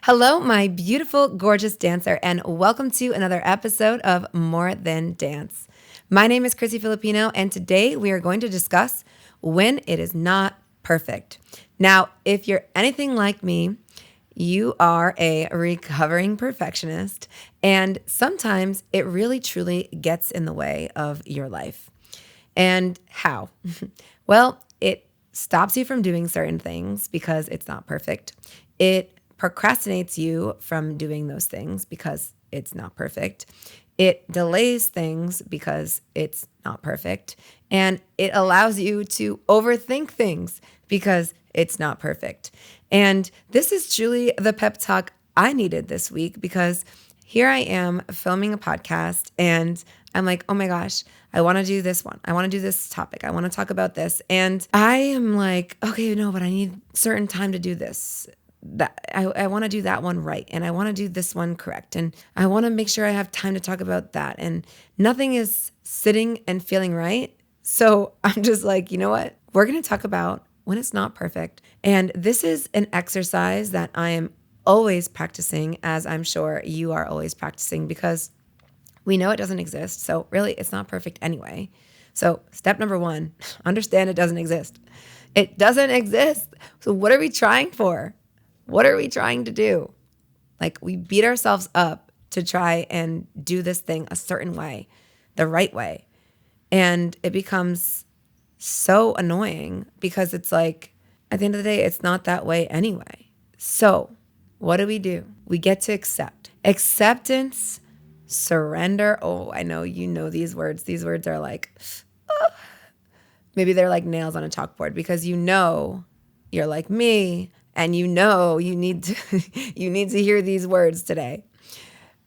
Hello, my beautiful, gorgeous dancer, and welcome to another episode of More Than Dance. My name is Chrissy Filipino, and today we are going to discuss when it is not perfect. Now, if you're anything like me, you are a recovering perfectionist, and sometimes it really truly gets in the way of your life. And how? Well, it stops you from doing certain things because it's not perfect. It procrastinates you from doing those things because it's not perfect. It delays things because it's not perfect. And it allows you to overthink things because it's not perfect. And this is truly the pep talk I needed this week because here I am filming a podcast and I'm like, oh my gosh, I want to do this one. I want to do this topic. I want to talk about this. And I am like, okay, no, but I need certain time to do this. That I want to do that one right. And I want to do this one correct. And I want to make sure I have time to talk about that. And nothing is sitting and feeling right. So I'm just like, you know what? We're going to talk about when it's not perfect. And this is an exercise that I am always practicing, as I'm sure you are always practicing, because we know it doesn't exist. So really, it's not perfect anyway. So step number one, understand it doesn't exist. It doesn't exist. So what are we trying for? What are we trying to do? Like, we beat ourselves up to try and do this thing a certain way, the right way. And it becomes so annoying because it's like, at the end of the day, it's not that way anyway. So what do? We get to accept. Acceptance, surrender. Oh, I know you know these words. These words are like, maybe they're like nails on a chalkboard because you know you're like me and you know you need to you need to hear these words today.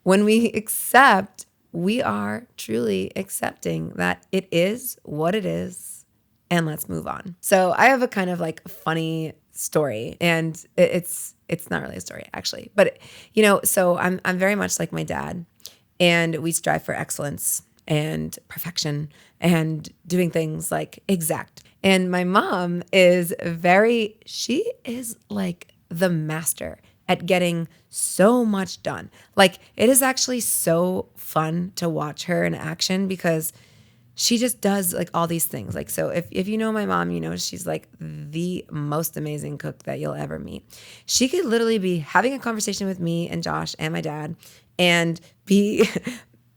When we accept, we are truly accepting that it is what it is and let's move on. So I have a kind of like funny story and it's not really a story actually, but so I'm very much like my dad and we strive for excellence and perfection and doing things like exact. And my mom she is like the master at getting so much done. Like, it is actually so fun to watch her in action because she just does like all these things. Like, so if you know my mom, you know, she's like the most amazing cook that you'll ever meet. She could literally be having a conversation with me and Josh and my dad and be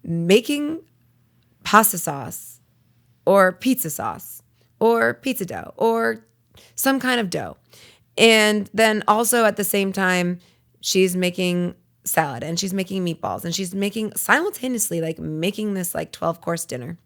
making pasta sauce or pizza sauce or pizza dough or some kind of dough. And then also at the same time, she's making salad and she's making meatballs and she's making simultaneously like making this like 12-course dinner.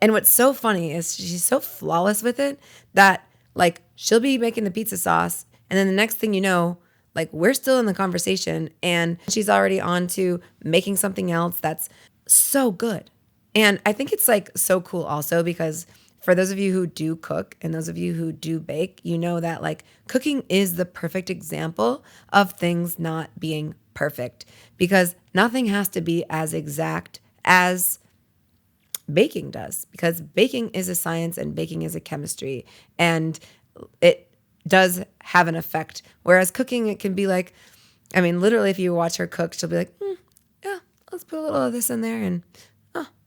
And what's so funny is she's so flawless with it that like she'll be making the pizza sauce and then the next thing you know, like we're still in the conversation and she's already on to making something else that's so good. And I think it's like so cool also because for those of you who do cook and those of you who do bake, you know that like cooking is the perfect example of things not being perfect because nothing has to be as exact as baking does because baking is a science and baking is a chemistry and it does have an effect. Whereas cooking, it can be like, I mean, literally if you watch her cook, she'll be like, yeah, let's put a little of this in there and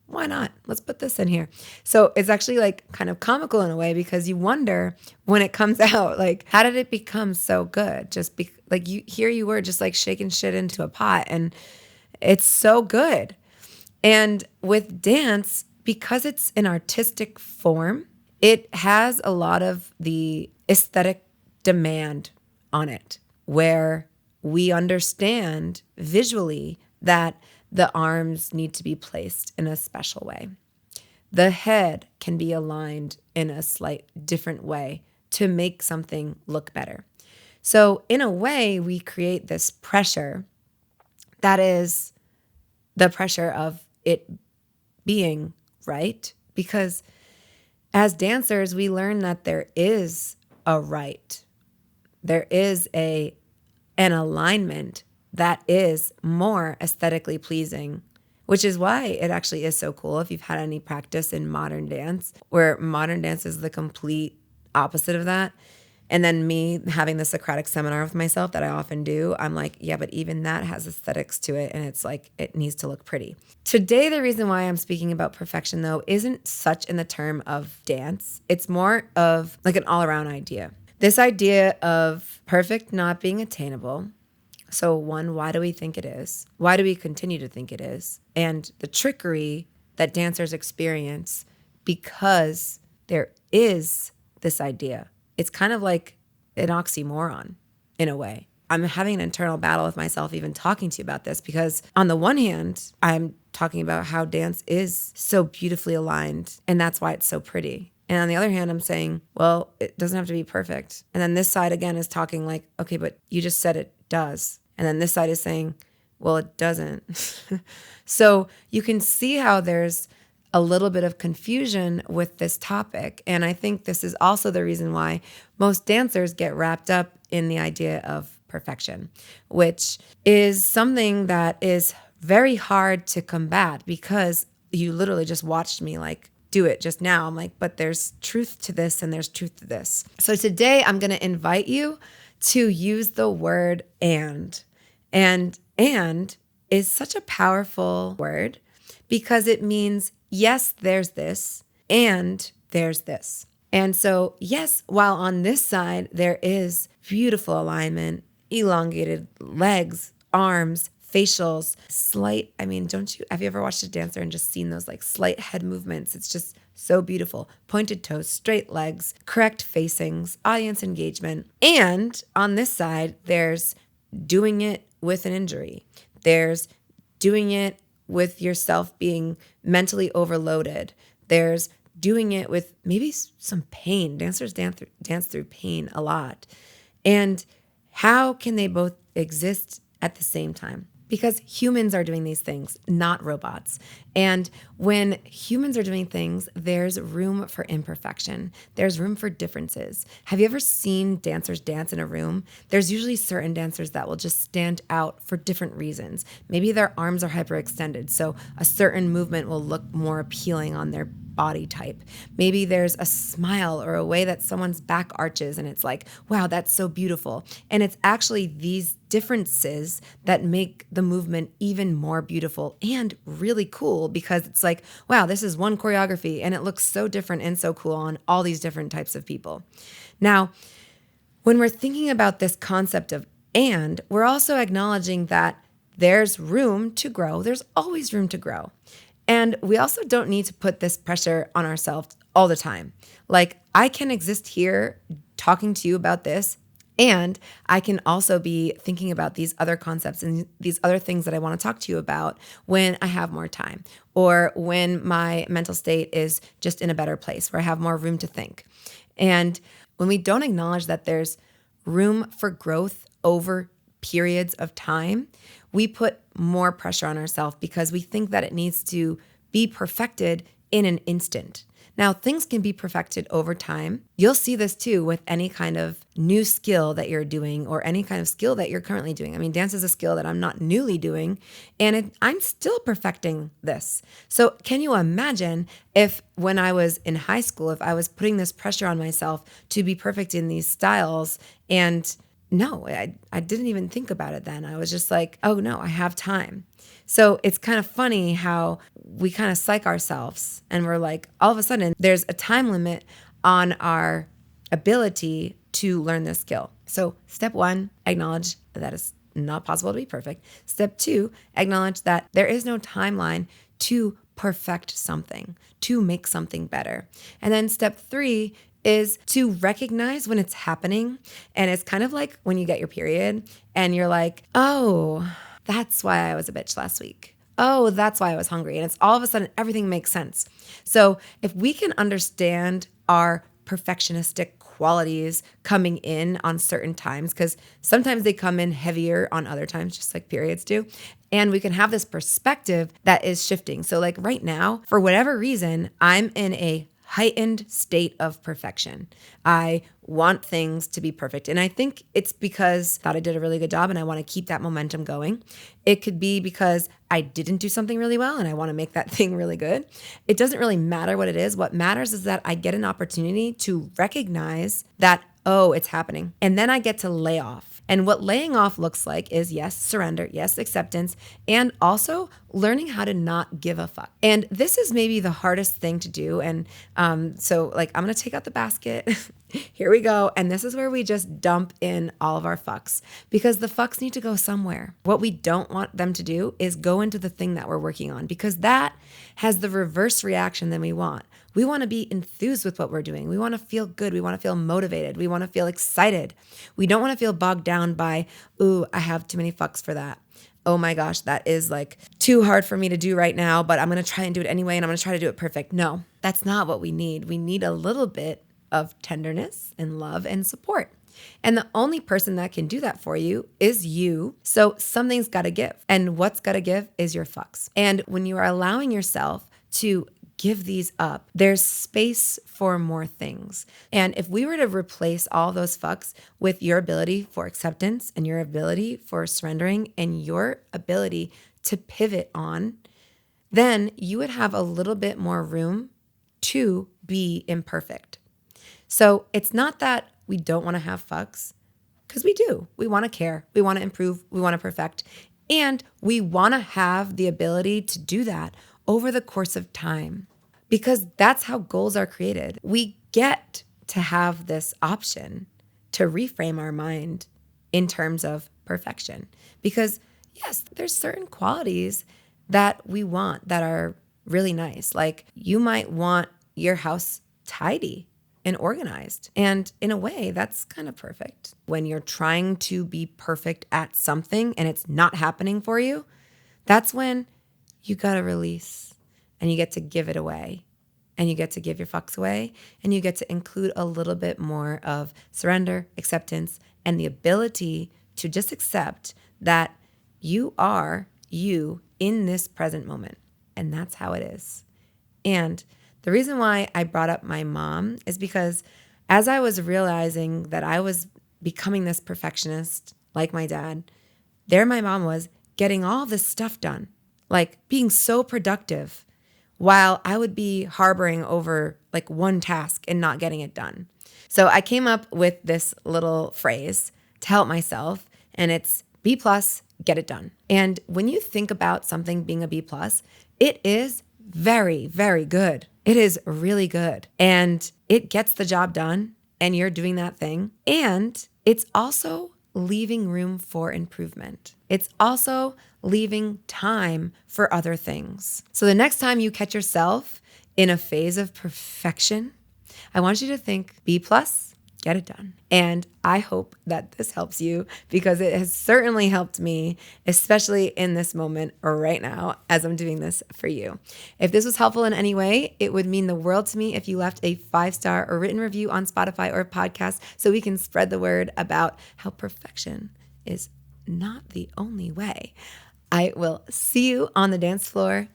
why not? Let's put this in here. So it's actually like kind of comical in a way because you wonder when it comes out, like, how did it become so good? Like you were just like shaking shit into a pot and it's so good. And with dance, because it's an artistic form, it has a lot of the aesthetic demand on it where we understand visually that the arms need to be placed in a special way. The head can be aligned in a slight different way to make something look better. So in a way, we create this pressure that is the pressure of it being right. Because as dancers, we learn that there is a right. There is an alignment that is more aesthetically pleasing, which is why it actually is so cool if you've had any practice in modern dance, where modern dance is the complete opposite of that. And then me having the Socratic seminar with myself that I often do, I'm like, yeah, but even that has aesthetics to it. And it's like, it needs to look pretty. Today, the reason why I'm speaking about perfection, though, isn't such in the term of dance. It's more of like an all around idea. This idea of perfect not being attainable. So one, why do we think it is? Why do we continue to think it is? And the trickery that dancers experience because there is this idea. It's kind of like an oxymoron in a way. I'm having an internal battle with myself even talking to you about this because on the one hand, I'm talking about how dance is so beautifully aligned and that's why it's so pretty. And on the other hand, I'm saying, well, it doesn't have to be perfect. And then this side again is talking like, okay, but you just said it does. And then this side is saying, well, it doesn't. So you can see how there's a little bit of confusion with this topic. And I think this is also the reason why most dancers get wrapped up in the idea of perfection, which is something that is very hard to combat because you literally just watched me like do it just now. I'm like, but there's truth to this and there's truth to this. So today I'm going to invite you to use the word and. And is such a powerful word because it means, yes, there's this, and there's this. And so, yes, while on this side, there is beautiful alignment, elongated legs, arms, facials, have you ever watched a dancer and just seen those like slight head movements? It's just so beautiful. Pointed toes, straight legs, correct facings, audience engagement. And on this side, there's doing it with an injury. There's doing it with yourself being mentally overloaded. There's doing it with maybe some pain. Dancers dance through pain a lot. And how can they both exist at the same time? Because humans are doing these things, not robots. And when humans are doing things, there's room for imperfection. There's room for differences. Have you ever seen dancers dance in a room? There's usually certain dancers that will just stand out for different reasons. Maybe their arms are hyperextended, so a certain movement will look more appealing on their body type. Maybe there's a smile or a way that someone's back arches and it's like, wow, that's so beautiful. And it's actually these differences that make the movement even more beautiful and really cool because it's like, wow, this is one choreography and it looks so different and so cool on all these different types of people. Now, when we're thinking about this concept of and, we're also acknowledging that there's room to grow. There's always room to grow. And we also don't need to put this pressure on ourselves all the time. Like, I can exist here talking to you about this, and I can also be thinking about these other concepts and these other things that I want to talk to you about when I have more time or when my mental state is just in a better place, where I have more room to think. And when we don't acknowledge that there's room for growth over periods of time, we put more pressure on ourselves because we think that it needs to be perfected in an instant. Now, things can be perfected over time. You'll see this too with any kind of new skill that you're doing or any kind of skill that you're currently doing. I mean, dance is a skill that I'm not newly doing, and I'm still perfecting this. So can you imagine if when I was in high school, if I was putting this pressure on myself to be perfect in these styles and no, I didn't even think about it then. I was just like, oh no, I have time. So it's kind of funny how we kind of psych ourselves and we're like, all of a sudden there's a time limit on our ability to learn this skill. So step one, acknowledge that it's not possible to be perfect. Step two, acknowledge that there is no timeline to perfect something, to make something better. And then step three is to recognize when it's happening. And it's kind of like when you get your period and you're like, oh, that's why I was a bitch last week. Oh, that's why I was hungry. And it's all of a sudden everything makes sense. So if we can understand our perfectionistic qualities coming in on certain times, because sometimes they come in heavier on other times, just like periods do. And we can have this perspective that is shifting. So like right now, for whatever reason, I'm in a heightened state of perfection. I want things to be perfect. And I think it's because I thought I did a really good job and I want to keep that momentum going. It could be because I didn't do something really well and I want to make that thing really good. It doesn't really matter what it is. What matters is that I get an opportunity to recognize that oh, it's happening. And then I get to lay off. And what laying off looks like is yes, surrender, yes, acceptance, and also learning how to not give a fuck. And this is maybe the hardest thing to do. And so like, I'm going to take out the basket. Here we go. And this is where we just dump in all of our fucks, because the fucks need to go somewhere. What we don't want them to do is go into the thing that we're working on, because that has the reverse reaction than we want. We want to be enthused with what we're doing. We want to feel good. We want to feel motivated. We want to feel excited. We don't want to feel bogged down by, ooh, I have too many fucks for that. Oh my gosh, that is like too hard for me to do right now, but I'm going to try and do it anyway, and I'm going to try to do it perfect. No, that's not what we need. We need a little bit of tenderness and love and support. And the only person that can do that for you is you. So something's got to give. And what's got to give is your fucks. And when you are allowing yourself to give these up, there's space for more things. And if we were to replace all those fucks with your ability for acceptance and your ability for surrendering and your ability to pivot on, then you would have a little bit more room to be imperfect. So it's not that we don't want to have fucks, because we do. We want to care. We want to improve. We want to perfect. And we want to have the ability to do that over the course of time, because that's how goals are created. We get to have this option to reframe our mind in terms of perfection, because yes, there's certain qualities that we want that are really nice. Like you might want your house tidy and organized. And in a way, that's kind of perfect. When you're trying to be perfect at something and it's not happening for you, that's when you got to release and you get to give it away, and you get to give your fucks away, and you get to include a little bit more of surrender, acceptance, and the ability to just accept that you are you in this present moment. And that's how it is. And the reason why I brought up my mom is because as I was realizing that I was becoming this perfectionist like my dad, there my mom was getting all this stuff done, like being so productive, while I would be harboring over like one task and not getting it done. So I came up with this little phrase to help myself, and it's B+, get it done. And when you think about something being a B+, it is very, very good. It is really good. And it gets the job done, and you're doing that thing. And it's also leaving room for improvement. It's also leaving time for other things. So the next time you catch yourself in a phase of perfection, I want you to think B+, get it done. And I hope that this helps you, because it has certainly helped me, especially in this moment or right now as I'm doing this for you. If this was helpful in any way, it would mean the world to me if you left a 5-star or written review on Spotify or podcast, so we can spread the word about how perfection is not the only way. I will see you on the dance floor